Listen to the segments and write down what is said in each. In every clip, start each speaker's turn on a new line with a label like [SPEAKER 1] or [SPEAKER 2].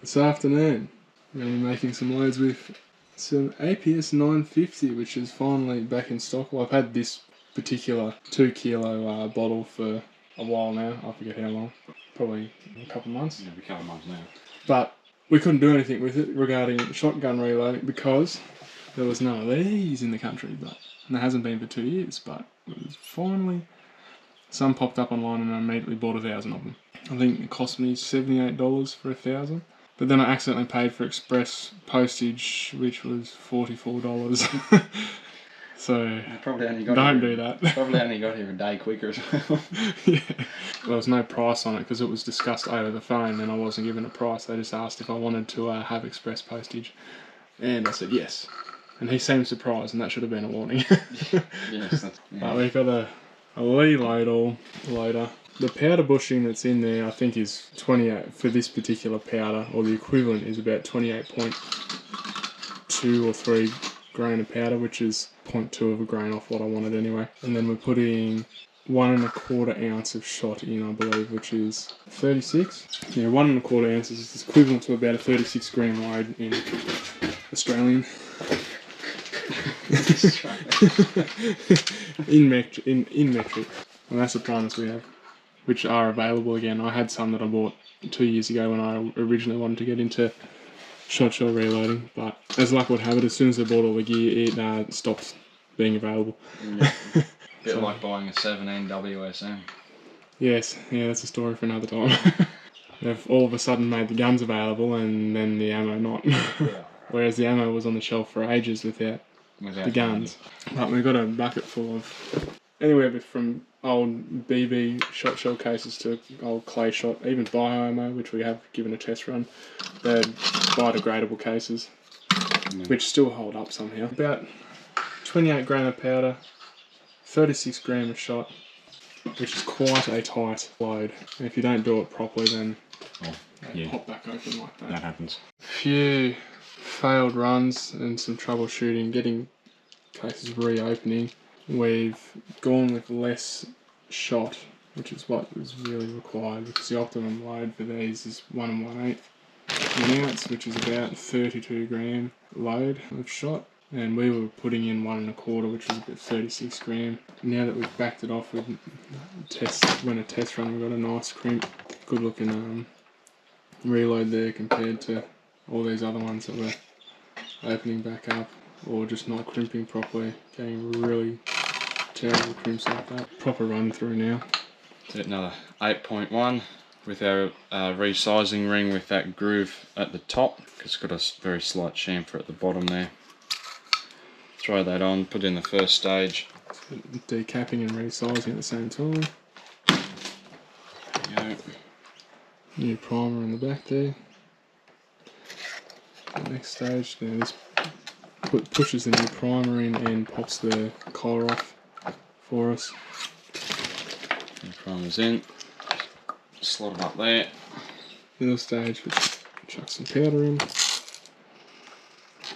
[SPEAKER 1] this afternoon I'm going to be making some loads with some APS 950, which is finally back in stock. Well, I've had this particular 2 kilo bottle for a while now. I forget how long, probably a couple of months.
[SPEAKER 2] Yeah, a couple of months now.
[SPEAKER 1] But we couldn't do anything with it regarding shotgun reloading because there was none of these in the country, and there hasn't been for 2 years. But it was finally, some popped up online and I immediately bought 1,000 of them. I think it cost me $78 for 1,000. But then I accidentally paid for express postage, which was $44. So don't do that.
[SPEAKER 2] Probably only got here a day quicker as well.
[SPEAKER 1] Yeah. There was no price on it because it was discussed over the phone and I wasn't given a price. They just asked if I wanted to have express postage. And I said yes. And he seemed surprised, and that should have been a warning.
[SPEAKER 2] Yes, that's... Yeah.
[SPEAKER 1] But we've got a Lee loader. The powder bushing that's in there, I think, is 28 for this particular powder, or the equivalent is about 28.2 or 3 grain of powder, which is 0.2 of a grain off what I wanted anyway. And then we're putting 1 1/4 ounce of shot in, I believe, which is 36. Yeah, 1 1/4 ounces is equivalent to about a 36 gram load in Australian. in metric. And that's the primers we have, which are available again. I had some that I bought 2 years ago when I originally wanted to get into Shotshell reloading, but as luck would have it, as soon as I bought all the gear, it stopped being available.
[SPEAKER 2] Yeah. Bit like buying a 17 WSM.
[SPEAKER 1] Yes, yeah, that's a story for another time. They've all of a sudden made the guns available and then the ammo not.
[SPEAKER 2] Yeah.
[SPEAKER 1] Whereas the ammo was on the shelf for ages without the guns. But we've got a bucket full of anywhere from old BB shot shell cases to old clay shot, even bio ammo, which we have given a test run. They're biodegradable cases, which still hold up somehow. About 28 gram of powder, 36 gram of shot, which is quite a tight load. And if you don't do it properly, then they pop back open like that.
[SPEAKER 2] That happens.
[SPEAKER 1] A few failed runs and some troubleshooting, getting cases reopening. We've gone with less shot, which is what is really required, because the optimum load for these is 1 1/8 an ounce, which is about 32 gram load of shot. And we were putting in 1 1/4, which was about 36 gram. Now that we've backed it off with a test run, we've got a nice crimp, good looking reload there compared to all these other ones that were opening back up or just not crimping properly, getting really terrible crimps like that. Proper run through now.
[SPEAKER 2] Another 8.1 with our resizing ring with that groove at the top, because it's got a very slight chamfer at the bottom there. Throw that on, put in the first stage.
[SPEAKER 1] Decapping and resizing at the same time.
[SPEAKER 2] There you go.
[SPEAKER 1] New primer in the back there. The next stage, now this pushes the new primer in and pops the collar off for us.
[SPEAKER 2] The primer's in. Slot it up there.
[SPEAKER 1] Middle stage, chuck some powder in.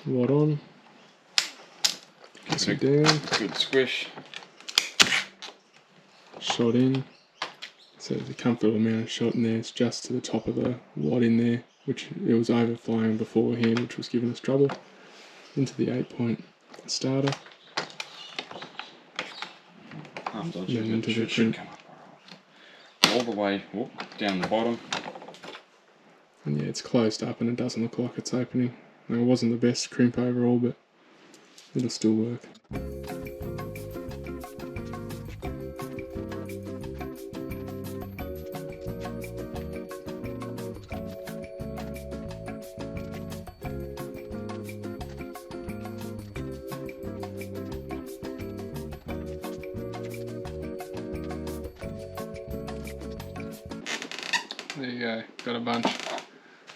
[SPEAKER 1] Wad on. Get it down.
[SPEAKER 2] Good squish.
[SPEAKER 1] Shot in. So there's a comfortable amount of shot in there. It's just to the top of the wad in there, which it was overflowing beforehand, which was giving us trouble. Into the 8-point starter.
[SPEAKER 2] And
[SPEAKER 1] then into the
[SPEAKER 2] should come up all the way down the bottom.
[SPEAKER 1] And yeah, it's closed up and it doesn't look like it's opening. Now, it wasn't the best crimp overall, but it'll still work. There you go, got a bunch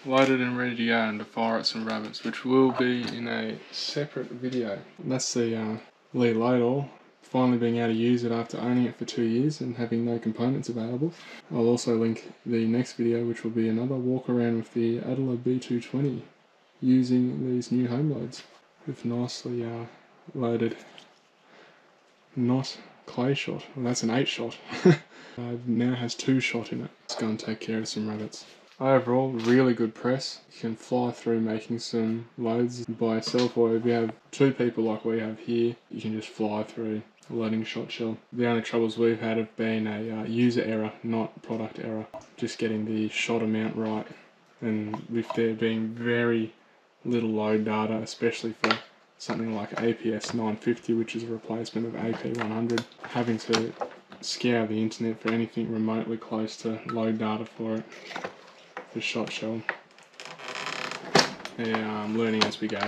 [SPEAKER 1] loaded and ready to go and to fire at some rabbits, which will be in a separate video. That's the Lee Loader, finally being able to use it after owning it for 2 years and having no components available. I'll also link the next video, which will be another walk around with the Adler B220 using these new home loads with nicely loaded, not clay shot. Well, that's an 8 shot. Now has 2 shot in it. Let's go and take care of some rabbits. Overall, really good press. You can fly through making some loads by yourself, or if you have two people like we have here, you can just fly through loading Shotshell. The only troubles we've had have been a user error, not product error. Just getting the shot amount right, and with there being very little load data, especially for something like APS 950, which is a replacement of AP 100, having to scour the internet for anything remotely close to load data for it. For Shotshell. Yeah, I'm learning as we go.